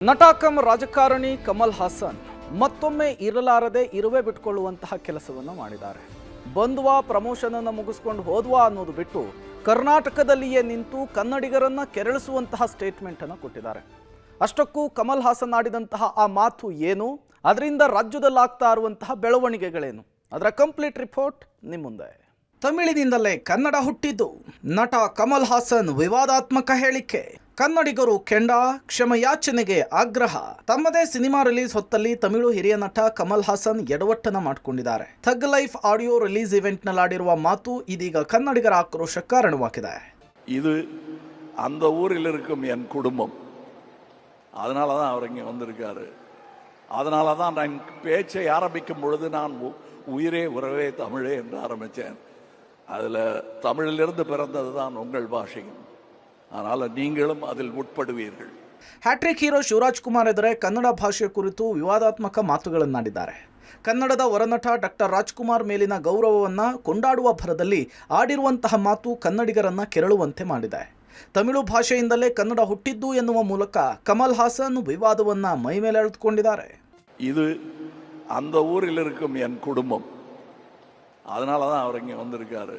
ನಟ ಕಮ್ ರಾಜಕಾರಣಿ ಕಮಲ್ ಹಾಸನ್ ಮತ್ತೊಮ್ಮೆ ಇರಲಾರದೆ ಇರುವೆ ಬಿಟ್ಕೊಳ್ಳುವಂತಹ ಕೆಲಸವನ್ನು ಮಾಡಿದ್ದಾರೆ. ಬಂದ್ವಾ ಪ್ರಮೋಷನ್ ಅನ್ನು ಮುಗಿಸ್ಕೊಂಡು ಹೋದ್ವಾ ಅನ್ನೋದು ಬಿಟ್ಟು ಕರ್ನಾಟಕದಲ್ಲಿಯೇ ನಿಂತು ಕನ್ನಡಿಗರನ್ನ ಕೆರಳಿಸುವಂತಹ ಸ್ಟೇಟ್ಮೆಂಟ್ ಅನ್ನು ಕೊಟ್ಟಿದ್ದಾರೆ. ಅಷ್ಟಕ್ಕೂ ಕಮಲ್ ಹಾಸನ್ ಆಡಿದಂತಹ ಆ ಮಾತು ಏನು, ಅದರಿಂದ ರಾಜ್ಯದಲ್ಲಾಗ್ತಾ ಇರುವಂತಹ ಬೆಳವಣಿಗೆಗಳೇನು, ಅದರ ಕಂಪ್ಲೀಟ್ ರಿಪೋರ್ಟ್ ನಿಮ್ಮ ಮುಂದೆ. ತಮಿಳಿನಿಂದಲೇ ಕನ್ನಡ ಹುಟ್ಟಿದ್ದು ನಟ ಕಮಲ್ ಹಾಸನ್ ವಿವಾದಾತ್ಮಕ ಹೇಳಿಕೆ. ಕನ್ನಡಿಗರು ಕೆಂಡ, ಕ್ಷಮೆಯಾಚನೆಗೆ ಆಗ್ರಹ. ತಮ್ಮದೇ ಸಿನಿಮಾ ರಿಲೀಸ್ ಹೊತ್ತಲ್ಲಿ ತಮಿಳು ಹಿರಿಯ ನಟ ಕಮಲ್ ಹಾಸನ್ ಎಡವಟ್ಟನ ಮಾಡಿಕೊಂಡಿದ್ದಾರೆ. ಥಗ್ ಲೈಫ್ ಆಡಿಯೋ ರಿಲೀಸ್ ಇವೆಂಟ್ ನಲ್ಲಾಡಿರುವ ಮಾತು ಇದೀಗ ಕನ್ನಡಿಗರ ಆಕ್ರೋಶಕ್ಕೆ ಕಾರಣವಾಗಿದೆ. இது அந்த ஊரில் இருக்கும் என் குடும்பம், அதனால தான் அவர் இங்கே வந்திருக்காரு. அதனால தான் நான் பேச்சை ஆரம்பிக்கும் பொழுது நான் உயிரே உறவே தமிழே என்று ஆரம்பித்தேன். அதில் தமிழிலிருந்து பிறந்தது தான் உங்கள் பாஷையும், அதனால் நீங்களும் அதில் உட்படுவீர்கள். ಹ್ಯಾಟ್ರಿಕ್ ಹೀರೋ ಶಿವರಾಜ್ ಕುಮಾರ್ ಎದುರೇ ಕನ್ನಡ ಭಾಷೆಯ ಕುರಿತು ವಿವಾದಾತ್ಮಕ ಮಾತುಗಳನ್ನಾಡಿದ್ದಾರೆ. ಕನ್ನಡದ ಹೊರನಟ ಡಾಕ್ಟರ್ ರಾಜ್ಕುಮಾರ್ ಮೇಲಿನ ಗೌರವವನ್ನು ಕೊಂಡಾಡುವ ಭರದಲ್ಲಿ ಆಡಿರುವಂತಹ ಮಾತು ಕನ್ನಡಿಗರನ್ನ ಕೆರಳುವಂತೆ ಮಾಡಿದೆ. ತಮಿಳು ಭಾಷೆಯಿಂದಲೇ ಕನ್ನಡ ಹುಟ್ಟಿದ್ದು ಎನ್ನುವ ಮೂಲಕ ಕಮಲ್ ಹಾಸನ್ ವಿವಾದವನ್ನ ಮೈ ಮೇಲೆ ಎಳೆದುಕೊಂಡಿದ್ದಾರೆ. இது அந்த ஊரில் இருக்கும் என் குடும்பம், அதனால தான் அவர் இங்கே வந்திருக்காரு.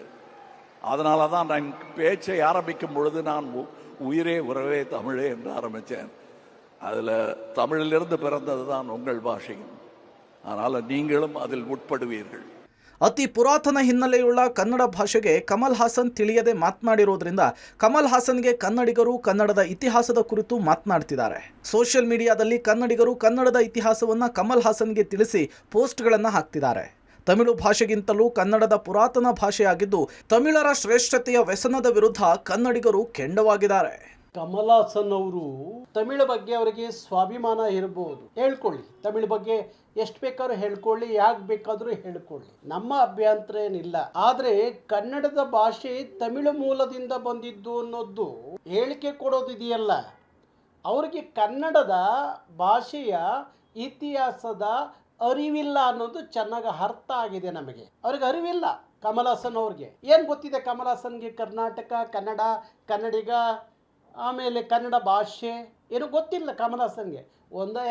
அதனால தான் நான் பேச்சை ஆரம்பிக்கும் பொழுது நான் உயிரே உறவே தமிழே என்று ஆரம்பித்தேன். அதில் தமிழிலிருந்து பிறந்தது தான் உங்கள் பாஷையும், அதனால் நீங்களும் அதில் உட்படுவீர்கள். ಅತಿ ಪುರಾತನ ಹಿನ್ನೆಲೆಯುಳ್ಳ ಕನ್ನಡ ಭಾಷೆಗೆ ಕಮಲ್ ಹಾಸನ್ ತಿಳಿಯದೆ ಮಾತನಾಡಿರೋದ್ರಿಂದ ಕಮಲ್ ಹಾಸನ್ಗೆ ಕನ್ನಡಿಗರು ಕನ್ನಡದ ಇತಿಹಾಸದ ಕುರಿತು ಮಾತನಾಡ್ತಿದ್ದಾರೆ. ಸೋಷಿಯಲ್ ಮೀಡಿಯಾದಲ್ಲಿ ಕನ್ನಡಿಗರು ಕನ್ನಡದ ಇತಿಹಾಸವನ್ನು ಕಮಲ್ ಹಾಸನ್ಗೆ ತಿಳಿಸಿ ಪೋಸ್ಟ್ಗಳನ್ನು ಹಾಕ್ತಿದ್ದಾರೆ. ತಮಿಳು ಭಾಷೆಗಿಂತಲೂ ಕನ್ನಡದ ಪುರಾತನ ಭಾಷೆಯಾಗಿದ್ದು ತಮಿಳರ ಶ್ರೇಷ್ಠತೆಯ ವ್ಯಸನದ ವಿರುದ್ಧ ಕನ್ನಡಿಗರು ಕೆಂಡವಾಗಿದ್ದಾರೆ. ಕಮಲ್ ಹಾಸನ್ ಅವರು ತಮಿಳು ಬಗ್ಗೆ ಅವರಿಗೆ ಸ್ವಾಭಿಮಾನ ಇರಬಹುದು, ಹೇಳ್ಕೊಳ್ಳಿ. ತಮಿಳು ಬಗ್ಗೆ ಎಷ್ಟು ಬೇಕಾದ್ರೂ ಹೇಳ್ಕೊಳ್ಳಿ, ಯಾಕೆ ಬೇಕಾದರೂ ಹೇಳ್ಕೊಳ್ಳಿ, ನಮ್ಮ ಅಭ್ಯಂತರ ಏನಿಲ್ಲ. ಆದರೆ ಕನ್ನಡದ ಭಾಷೆ ತಮಿಳು ಮೂಲದಿಂದ ಬಂದಿದ್ದು ಅನ್ನೋದು ಹೇಳಿಕೆ ಕೊಡೋದಿದೆಯಲ್ಲ, ಅವರಿಗೆ ಕನ್ನಡದ ಭಾಷೆಯ ಇತಿಹಾಸದ ಅರಿವಿಲ್ಲ ಅನ್ನೋದು ಚೆನ್ನಾಗಿ ಅರ್ಥ ಆಗಿದೆ ನಮಗೆ. ಅವ್ರಿಗೆ ಅರಿವಿಲ್ಲ ಕಮಲ್ ಹಾಸನ್ ಅವ್ರಿಗೆ. ಏನು ಗೊತ್ತಿದೆ ಕಮಲ್ ಹಾಸನ್ಗೆ? ಕರ್ನಾಟಕ, ಕನ್ನಡ, ಕನ್ನಡಿಗ, ಆಮೇಲೆ ಕನ್ನಡ ಭಾಷೆ ಏನು ಗೊತ್ತಿಲ್ಲ ಕಮಲ್ ಹಾಸನ್ಗೆ.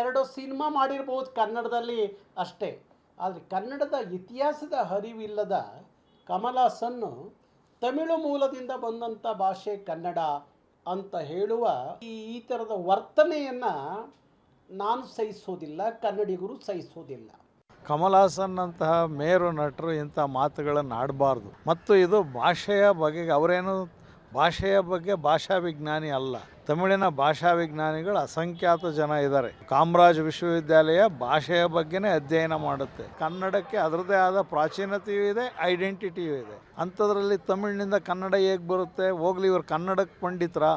ಎರಡೋ ಸಿನಿಮಾ ಮಾಡಿರ್ಬೋದು ಕನ್ನಡದಲ್ಲಿ ಅಷ್ಟೇ. ಆದರೆ ಕನ್ನಡದ ಇತಿಹಾಸದ ಅರಿವಿಲ್ಲದ ಕಮಲ್ ಹಾಸನ್ನು ತಮಿಳು ಮೂಲದಿಂದ ಬಂದಂಥ ಭಾಷೆ ಕನ್ನಡ ಅಂತ ಹೇಳುವ ಈ ಥರದ ವರ್ತನೆಯನ್ನು ನಾನು ಸಹಿಸೋದಿಲ್ಲ, ಕನ್ನಡಿಗರು ಸಹಿಸೋದಿಲ್ಲ. ಕಮಲ್ ಹಾಸನ್ ಅಂತಹ ಮೇರು ನಟರು ಇಂಥ ಮಾತುಗಳನ್ನು ಆಡಬಾರ್ದು. ಮತ್ತು ಇದು ಭಾಷೆಯ ಬಗ್ಗೆ, ಅವರೇನು ಭಾಷೆಯ ಬಗ್ಗೆ ಭಾಷಾ ವಿಜ್ಞಾನಿ ಅಲ್ಲ. ತಮಿಳಿನ ಭಾಷಾ ವಿಜ್ಞಾನಿಗಳು ಅಸಂಖ್ಯಾತ ಜನ ಇದ್ದಾರೆ. ಕಾಮರಾಜ್ ವಿಶ್ವವಿದ್ಯಾಲಯ ಭಾಷೆಯ ಬಗ್ಗೆನೇ ಅಧ್ಯಯನ ಮಾಡುತ್ತೆ. ಕನ್ನಡಕ್ಕೆ ಅದರದೇ ಆದ ಪ್ರಾಚೀನತೆಯೂ ಇದೆ, ಐಡೆಂಟಿಟಿಯೂ ಇದೆ. ಅಂಥದ್ರಲ್ಲಿ ತಮಿಳಿನಿಂದ ಕನ್ನಡ ಹೇಗೆ ಬರುತ್ತೆ? ಹೋಗ್ಲಿ, ಇವರು ಕನ್ನಡಕ್ಕೆ ಪಂಡಿತರಾ,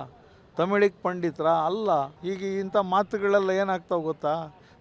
ತಮಿಳಿಗೆ ಪಂಡಿತರಾ? ಅಲ್ಲ. ಈಗ ಇಂಥ ಮಾತುಗಳೆಲ್ಲ ಏನಾಗ್ತಾವೆ ಗೊತ್ತಾ?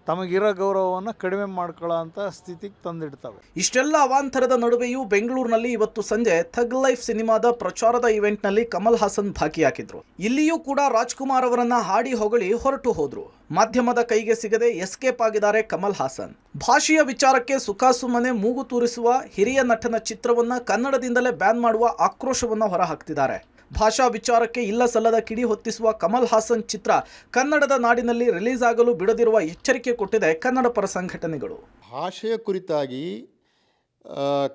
ತಮಗಿರೋ ಗೌರವವನ್ನು ಕಡಿಮೆ ಮಾಡ್ಕೊಳ್ಳೋ ಅಂಥ ಸ್ಥಿತಿಗೆ ತಂದಿಡ್ತವೆ. ಇಷ್ಟೆಲ್ಲ ಅವಾಂತರದ ನಡುವೆಯೂ ಬೆಂಗಳೂರಿನಲ್ಲಿ ಇವತ್ತು ಸಂಜೆ ಥಗ್ ಲೈಫ್ ಸಿನಿಮಾದ ಪ್ರಚಾರದ ಇವೆಂಟ್ನಲ್ಲಿ ಕಮಲ್ ಹಾಸನ್ ಭಾಗಿಯಾಗಿದ್ರು. ಇಲ್ಲಿಯೂ ಕೂಡ ರಾಜ್ಕುಮಾರ್ ಅವರನ್ನ ಹಾಡಿ ಹೊಗಳಿ ಹೊರಟು ಹೋದ್ರು. ಮಾಧ್ಯಮದ ಕೈಗೆ ಸಿಗದೆ ಎಸ್ಕೇಪ್ ಆಗಿದ್ದಾರೆ ಕಮಲ್ ಹಾಸನ್. ಭಾಷೆಯ ವಿಚಾರಕ್ಕೆ ಸುಖಾಸುಮ್ಮನೆ ಮೂಗು ತೂರಿಸುವ ಹಿರಿಯ ನಟನ ಚಿತ್ರವನ್ನ ಕನ್ನಡದಿಂದಲೇ ಬ್ಯಾನ್ ಮಾಡುವ ಆಕ್ರೋಶವನ್ನ ಹೊರಹಾಕ್ತಿದ್ದಾರೆ. ಭಾಷಾ ವಿಚಾರಕ್ಕೆ ಇಲ್ಲ ಸಲ್ಲದ ಕಿಡಿ ಹೊತ್ತಿಸುವ ಕಮಲ್ ಹಾಸನ್ ಚಿತ್ರ ಕನ್ನಡದ ನಾಡಿನಲ್ಲಿ ರಿಲೀಸ್ ಆಗಲು ಬಿಡದಿರುವ ಎಚ್ಚರಿಕೆ ಕೊಟ್ಟಿದೆ ಕನ್ನಡ ಪರ ಸಂಘಟನೆಗಳು. ಭಾಷೆಯ ಕುರಿತಾಗಿ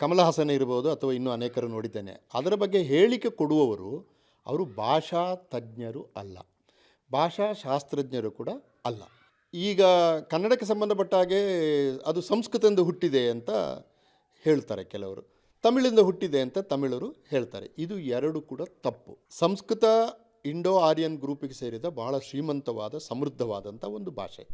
ಕಮಲ್ ಹಾಸನ್ ಇರ್ಬೋದು ಅಥವಾ ಇನ್ನೂ ಅನೇಕರು ನೋಡಿದ್ದೇನೆ. ಅದರ ಬಗ್ಗೆ ಹೇಳಿಕೆ ಕೊಡುವವರು ಅವರು ಭಾಷಾ ತಜ್ಞರು ಅಲ್ಲ, ಭಾಷಾ ಶಾಸ್ತ್ರಜ್ಞರು ಕೂಡ ಅಲ್ಲ. ಈಗ ಕನ್ನಡಕ್ಕೆ ಸಂಬಂಧಪಟ್ಟ ಹಾಗೆ ಅದು ಸಂಸ್ಕೃತದಿಂದ ಹುಟ್ಟಿದೆ ಅಂತ ಹೇಳ್ತಾರೆ ಕೆಲವರು, ತಮಿಳಿಂದ ಹುಟ್ಟಿದೆ ಅಂತ ತಮಿಳರು ಹೇಳ್ತಾರೆ. ಇದು ಎರಡು ಕೂಡ ತಪ್ಪು. ಸಂಸ್ಕೃತ ಇಂಡೋ ಆರ್ಯನ್ ಗ್ರೂಪಿಗೆ ಸೇರಿದ ಬಹಳ ಶ್ರೀಮಂತವಾದ ಸಮೃದ್ಧವಾದಂಥ ಒಂದು ಭಾಷೆ.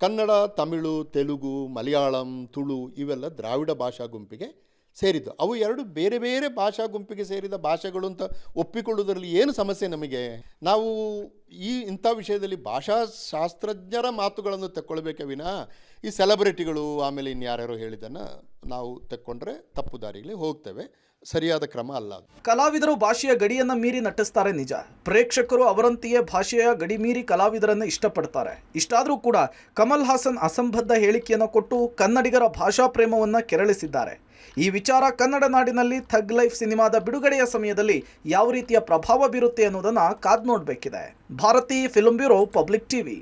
ಕನ್ನಡ, ತಮಿಳು, ತೆಲುಗು, ಮಲಯಾಳಂ, ತುಳು ಇವೆಲ್ಲ ದ್ರಾವಿಡ ಭಾಷಾ ಗುಂಪಿಗೆ ಸೇರಿದ್ದು. ಅವು ಎರಡು ಬೇರೆ ಬೇರೆ ಭಾಷಾ ಗುಂಪಿಗೆ ಸೇರಿದ ಭಾಷೆಗಳು ಅಂತ ಒಪ್ಪಿಕೊಳ್ಳುವುದರಲ್ಲಿ ಏನು ಸಮಸ್ಯೆ ನಮಗೆ? ನಾವು ಇಂಥ ವಿಷಯದಲ್ಲಿ ಭಾಷಾ ಶಾಸ್ತ್ರಜ್ಞರ ಮಾತುಗಳನ್ನು ತಕ್ಕೊಳ್ಬೇಕೆ ವಿನಃ ಈ ಸೆಲೆಬ್ರಿಟಿಗಳು ಆಮೇಲೆ ಇನ್ಯಾರ್ಯಾರೋ ಹೇಳಿದ್ದನ್ನು ನಾವು ತಕ್ಕೊಂಡ್ರೆ ತಪ್ಪು ದಾರಿಗಳೇ ಹೋಗ್ತೇವೆ. ಸರಿಯಾದ ಕ್ರಮ ಅಲ್ಲ. ಕಲಾವಿದರು ಭಾಷೆಯ ಗಡಿಯನ್ನು ಮೀರಿ ನಟಿಸ್ತಾರೆ ನಿಜ. ಪ್ರೇಕ್ಷಕರು ಅವರಂತೆಯೇ ಭಾಷೆಯ ಗಡಿ ಮೀರಿ ಕಲಾವಿದರನ್ನು ಇಷ್ಟಪಡ್ತಾರೆ. ಇಷ್ಟಾದರೂ ಕೂಡ ಕಮಲ್ ಹಾಸನ್ ಅಸಂಬದ್ಧ ಹೇಳಿಕೆಯನ್ನು ಕೊಟ್ಟು ಕನ್ನಡಿಗರ ಭಾಷಾ ಪ್ರೇಮವನ್ನು ಕೆರಳಿಸಿದ್ದಾರೆ. ಈ ವಿಚಾರ ಕನ್ನಡ ನಾಡಿನಲ್ಲಿ ಥಗ್ ಲೈಫ್ ಸಿನಿಮಾದ ಬಿಡುಗಡೆಯ ಸಮಯದಲ್ಲಿ ಯಾವ ರೀತಿಯ ಪ್ರಭಾವ ಬೀರುತ್ತೆ ಅನ್ನೋದನ್ನು ಕಾದು ನೋಡಬೇಕಿದೆ. Bharati film bureau, public TV.